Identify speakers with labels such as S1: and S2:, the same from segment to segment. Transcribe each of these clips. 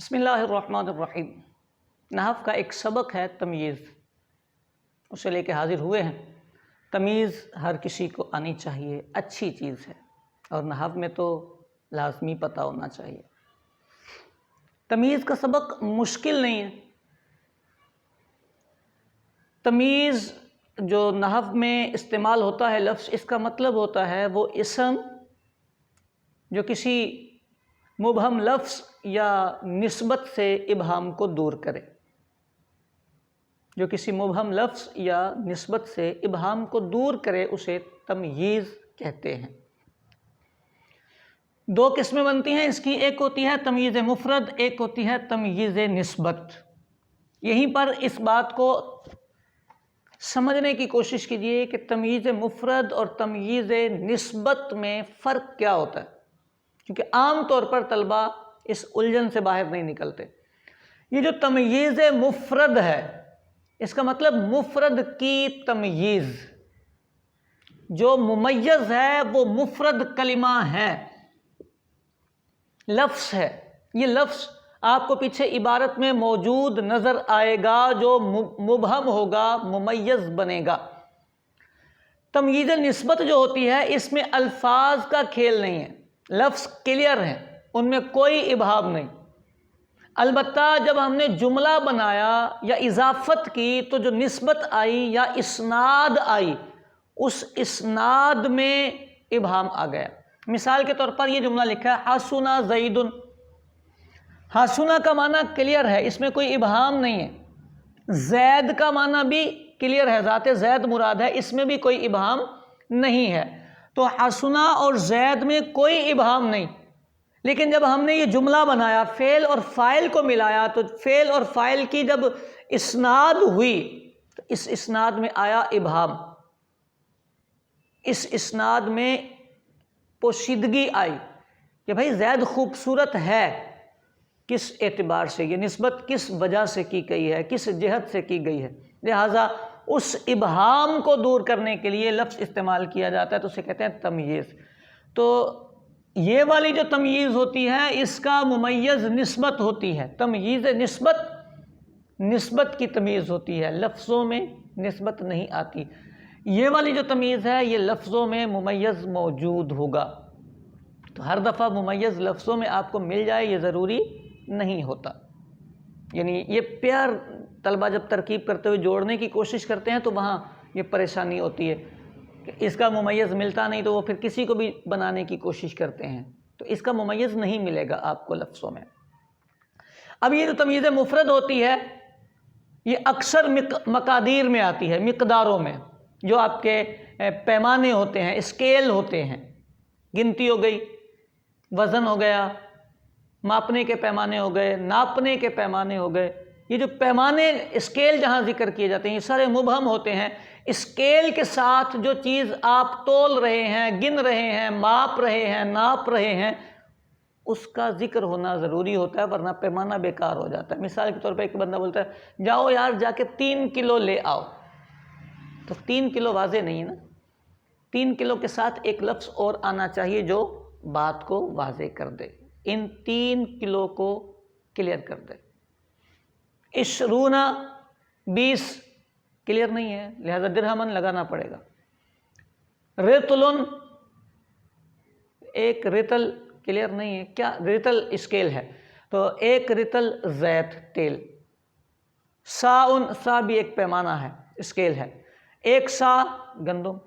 S1: بسم اللہ الرحمن الرحیم۔ نحو کا ایک سبق ہے تمییز، اسے لے کے حاضر ہوئے ہیں۔ تمیز ہر کسی کو آنی چاہیے، اچھی چیز ہے، اور نحو میں تو لازمی پتہ ہونا چاہیے۔ تمیز کا سبق مشکل نہیں ہے۔ تمیز جو نحو میں استعمال ہوتا ہے لفظ، اس کا مطلب ہوتا ہے وہ اسم جو کسی مبہم لفظ یا نسبت سے ابہام کو دور کرے، جو کسی مبہم لفظ یا نسبت سے ابہام کو دور کرے اسے تمییز کہتے ہیں۔ دو قسمیں بنتی ہیں اس کی، ایک ہوتی ہے تمییز مفرد، ایک ہوتی ہے تمییز نسبت۔ یہیں پر اس بات کو سمجھنے کی کوشش کیجیے کہ تمییز مفرد اور تمییز نسبت میں فرق کیا ہوتا ہے، کیونکہ عام طور پر طلبہ اس الجھن سے باہر نہیں نکلتے۔ یہ جو تمییز مفرد ہے، اس کا مطلب مفرد کی تمییز، جو ممیز ہے وہ مفرد کلمہ ہے، لفظ ہے۔ یہ لفظ آپ کو پیچھے عبارت میں موجود نظر آئے گا، جو مبہم ہوگا ممیز بنے گا۔ تمییز نسبت جو ہوتی ہے، اس میں الفاظ کا کھیل نہیں ہے، لفظ کلیئر ہیں، ان میں کوئی ابہام نہیں۔ البتہ جب ہم نے جملہ بنایا یا اضافت کی تو جو نسبت آئی یا اسناد آئی، اس اسناد میں ابہام آ گیا۔ مثال کے طور پر یہ جملہ لکھا ہے حسن زید۔ حسن کا معنی کلیئر ہے، اس میں کوئی ابہام نہیں ہے۔ زید کا معنی بھی کلیئر ہے، ذات زید مراد ہے، اس میں بھی کوئی ابہام نہیں ہے۔ تو حسن اور زید میں کوئی ابہام نہیں، لیکن جب ہم نے یہ جملہ بنایا، فعل اور فاعل کو ملایا، تو فعل اور فاعل کی جب اسناد ہوئی تو اس اسناد میں آیا ابہام، اس اسناد میں پوشیدگی آئی کہ بھائی زید خوبصورت ہے، کس اعتبار سے، یہ نسبت کس وجہ سے کی گئی ہے، کس جہت سے کی گئی ہے۔ لہٰذا اس ابہام کو دور کرنے کے لیے لفظ استعمال کیا جاتا ہے، تو اسے کہتے ہیں تمییز۔ تو یہ والی جو تمییز ہوتی ہے، اس کا ممیز نسبت ہوتی ہے۔ تمییز نسبت، نسبت کی تمییز ہوتی ہے، لفظوں میں نسبت نہیں آتی۔ یہ والی جو تمییز ہے، یہ لفظوں میں ممیز موجود ہوگا۔ تو ہر دفعہ ممیز لفظوں میں آپ کو مل جائے یہ ضروری نہیں ہوتا۔ یعنی یہ پیار طلبہ جب ترکیب کرتے ہوئے جوڑنے کی کوشش کرتے ہیں تو وہاں یہ پریشانی ہوتی ہے کہ اس کا ممیز ملتا نہیں، تو وہ پھر کسی کو بھی بنانے کی کوشش کرتے ہیں، تو اس کا ممیز نہیں ملے گا آپ کو لفظوں میں۔ اب یہ جو تمییز مفرد ہوتی ہے، یہ اکثر مقادیر میں آتی ہے، مقداروں میں، جو آپ کے پیمانے ہوتے ہیں، اسکیل ہوتے ہیں۔ گنتی ہو گئی، وزن ہو گیا، ماپنے کے پیمانے ہو گئے، ناپنے کے پیمانے ہو گئے۔ یہ جو پیمانے، اسکیل جہاں ذکر کیے جاتے ہیں، یہ سارے مبہم ہوتے ہیں۔ اسکیل کے ساتھ جو چیز آپ تول رہے ہیں، گن رہے ہیں، ماپ رہے ہیں، ناپ رہے ہیں، اس کا ذکر ہونا ضروری ہوتا ہے، ورنہ پیمانہ بیکار ہو جاتا ہے۔ مثال کے طور پہ ایک بندہ بولتا ہے جاؤ یار جا کے 3 کلو لے آؤ، تو 3 کلو واضح نہیں ہے نا۔ 3 کلو کے ساتھ ایک لفظ اور آنا چاہیے جو بات کو واضح کر دے، ان 3 کلو کو کلیئر کر دے۔ 20 20 کلیئر نہیں ہے، لہذا درہمن لگانا پڑے گا۔ رتل، ایک رتل کلیئر نہیں ہے، کیا رتل اسکیل ہے، تو 1 رتل زیت تیل۔ سا بھی ایک پیمانہ ہے، اسکیل ہے۔ 1 سا گندم۔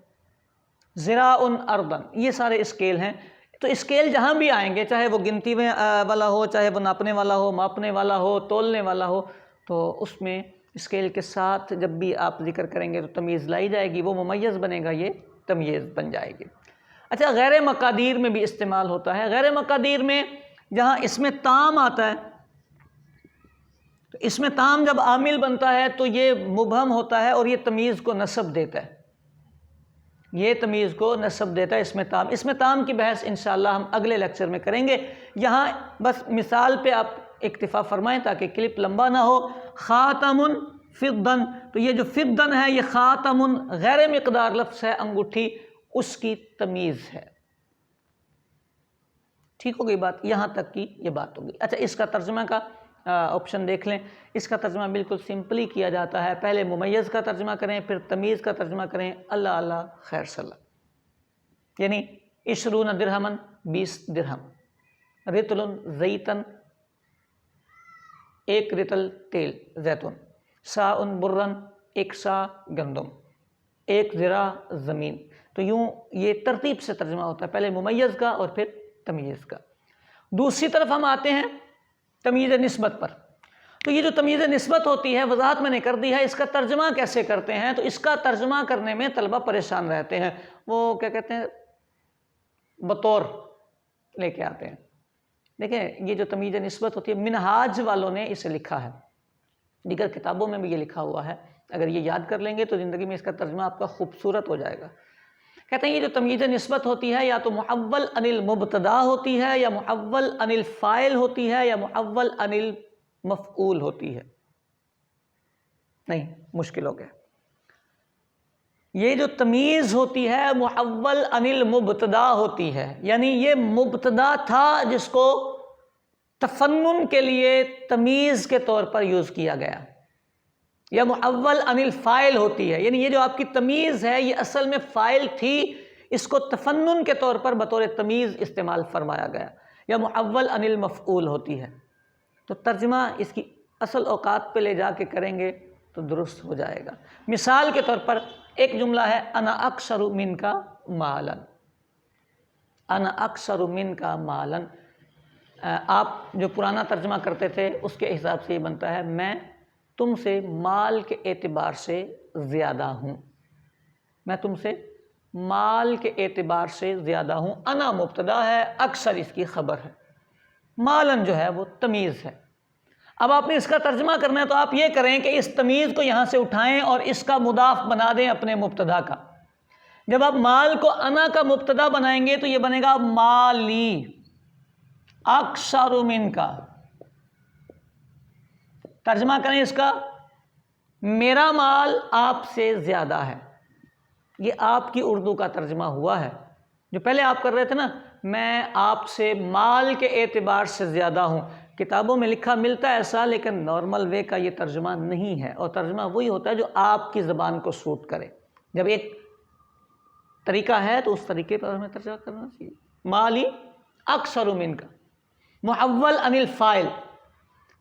S1: زراع اردن، یہ سارے اسکیل ہیں۔ تو اسکیل جہاں بھی آئیں گے، چاہے وہ گنتی والا ہو، چاہے وہ ناپنے والا ہو، ماپنے والا ہو، تولنے والا ہو، تو اس میں اسکیل کے ساتھ جب بھی آپ ذکر کریں گے تو تمیز لائی جائے گی، وہ ممیز بنے گا، یہ تمیز بن جائے گی۔ اچھا، غیر مقادیر میں بھی استعمال ہوتا ہے۔ غیر مقادیر میں جہاں اس میں تام آتا ہے، تو اس میں تام جب عامل بنتا ہے تو یہ مبہم ہوتا ہے اور یہ تمیز کو نسب دیتا ہے، یہ تمیز کو نسب دیتا ہے اس میں تام کی بحث انشاءاللہ ہم اگلے لیکچر میں کریں گے۔ یہاں بس مثال پہ آپ اکتفا فرمائیں تاکہ کلپ لمبا نہ ہو۔ خاتم فضن، تو یہ جو فضن ہے یہ خاتم غیر مقدار لفظ ہے، انگوٹھی، اس کی تمیز ہے۔ ٹھیک ہو گئی بات، یہاں تک کی یہ بات ہوگی۔ اچھا، اس کا ترجمہ کا آپشن دیکھ لیں، اس کا ترجمہ بالکل سمپلی کیا جاتا ہے، پہلے ممیز کا ترجمہ کریں پھر تمیز کا ترجمہ کریں، اللہ اللہ خیر صلی، یعنی 20 درہمن 20 درہم، رطل زیتن 1 رطل تیل زیتون، ساء برن 1 سا گندم، 1 ذراع زمین. تو یوں یہ ترتیب سے ترجمہ ہوتا ہے، پہلے ممیز کا اور پھر تمیز کا. دوسری طرف ہم آتے ہیں تمیز نسبت پر. تو یہ جو تمیز نسبت ہوتی ہے وضاحت میں نے کر دی ہے، اس کا ترجمہ کیسے کرتے ہیں؟ تو اس کا ترجمہ کرنے میں طلبہ پریشان رہتے ہیں، وہ کیا کہتے ہیں بطور لے کے آتے ہیں. دیکھیں یہ جو تمیز نسبت ہوتی ہے منہاج والوں نے اسے لکھا ہے، دیگر کتابوں میں بھی یہ لکھا ہوا ہے، اگر یہ یاد کر لیں گے تو زندگی میں اس کا ترجمہ آپ کا خوبصورت ہو جائے گا. کہتے ہیں یہ جو تمیز نسبت ہوتی ہے یا تو محول عن المبتدا ہوتی ہے یا محول عن الفاعل ہوتی ہے یا محول عن المفعول ہوتی ہے. نہیں مشکل ہو گیا. یہ جو تمیز ہوتی ہے محول عن المبتدا ہوتی ہے، یعنی یہ مبتدا تھا جس کو تفنن کے لیے تمیز کے طور پر یوز کیا گیا، یا محول عن الفاعل ہوتی ہے، یعنی یہ جو آپ کی تمیز ہے یہ اصل میں فاعل تھی، اس کو تفنن کے طور پر بطور تمیز استعمال فرمایا گیا، یا محول عن المفعول ہوتی ہے. تو ترجمہ اس کی اصل اوقات پہ لے جا کے کریں گے تو درست ہو جائے گا. مثال کے طور پر ایک جملہ ہے انا اکثر من کا مالا، انا اکثر من کا مالا. آپ جو پرانا ترجمہ کرتے تھے اس کے حساب سے یہ بنتا ہے میں تم سے مال کے اعتبار سے زیادہ ہوں، میں تم سے مال کے اعتبار سے زیادہ ہوں. انا مبتدا ہے، اکثر اس کی خبر ہے، مالن جو ہے وہ تمیز ہے. اب آپ نے اس کا ترجمہ کرنا ہے تو آپ یہ کریں کہ اس تمیز کو یہاں سے اٹھائیں اور اس کا مضاف بنا دیں اپنے مبتدا کا. جب آپ مال کو انا کا مبتدا بنائیں گے تو یہ بنے گا مالی اکثر من کا. ترجمہ کریں اس کا میرا مال آپ سے زیادہ ہے. یہ آپ کی اردو کا ترجمہ ہوا ہے. جو پہلے آپ کر رہے تھے نا میں آپ سے مال کے اعتبار سے زیادہ ہوں، کتابوں میں لکھا ملتا ہے ایسا، لیکن نارمل وے کا یہ ترجمہ نہیں ہے، اور ترجمہ وہی ہوتا ہے جو آپ کی زبان کو سوٹ کرے. جب ایک طریقہ ہے تو اس طریقے پر ہمیں ترجمہ کرنا چاہیے. مالی اکثر من کا، محول عن الفاعل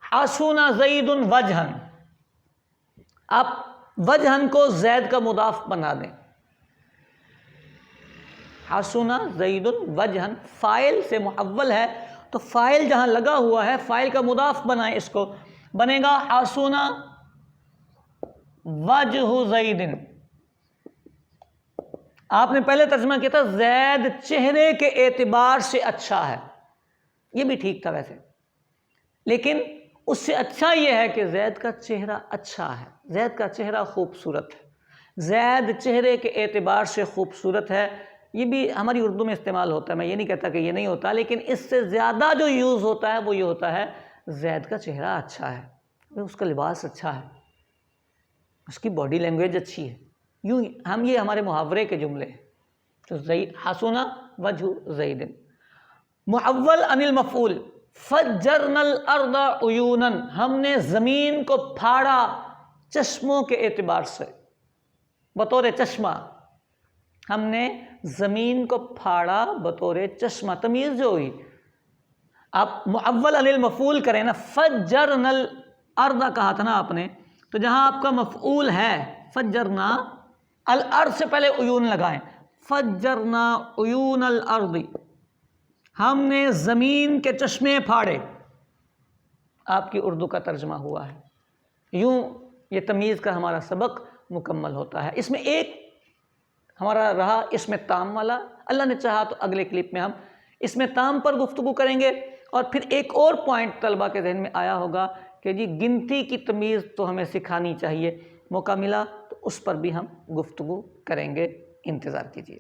S1: حسن زید وجہن، آپ وجہن کو زید کا مضاف بنا دیں. حسن زید وجہن فاعل سے محول ہے تو فاعل جہاں لگا ہوا ہے فاعل کا مضاف بنائیں، اس کو بنے گا حسن وجہ زید. آپ نے پہلے ترجمہ کیا تھا زید چہرے کے اعتبار سے اچھا ہے، یہ بھی ٹھیک تھا ویسے، لیکن اس سے اچھا یہ ہے کہ زید کا چہرہ اچھا ہے، زید کا چہرہ خوبصورت ہے، زید چہرے کے اعتبار سے خوبصورت ہے. یہ بھی ہماری اردو میں استعمال ہوتا ہے، میں یہ نہیں کہتا کہ یہ نہیں ہوتا، لیکن اس سے زیادہ جو یوز ہوتا ہے وہ یہ ہوتا ہے زید کا چہرہ اچھا ہے، اس کا لباس اچھا ہے، اس کی باڈی لینگویج اچھی ہے. یوں ہم یہ ہمارے محاورے کے جملے ہیں. تو حسن وجہ زید. محول عن المفعول فجرنا الارض عیونا، ہم نے زمین کو پھاڑا چشموں کے اعتبار سے، بطور چشمہ ہم نے زمین کو پھاڑا بطور چشمہ. تمیز جو ہوئی آپ محول عن المفعول کریں نا، فجرنا الارض کہا تھا نا آپ نے، تو جہاں آپ کا مفعول ہے فجرنا، الارض سے پہلے عیون لگائیں، فجرنا عیون الارض، ہم نے زمین کے چشمے پھاڑے. آپ کی اردو کا ترجمہ ہوا ہے. یوں یہ تمیز کا ہمارا سبق مکمل ہوتا ہے. اس میں ایک ہمارا رہا اس میں تام والا، اللہ نے چاہا تو اگلے کلپ میں ہم اس میں تام پر گفتگو کریں گے. اور پھر ایک اور پوائنٹ طلبہ کے ذہن میں آیا ہوگا کہ جی گنتی کی تمیز تو ہمیں سکھانی چاہیے، موقع ملا تو اس پر بھی ہم گفتگو کریں گے. انتظار کیجیے.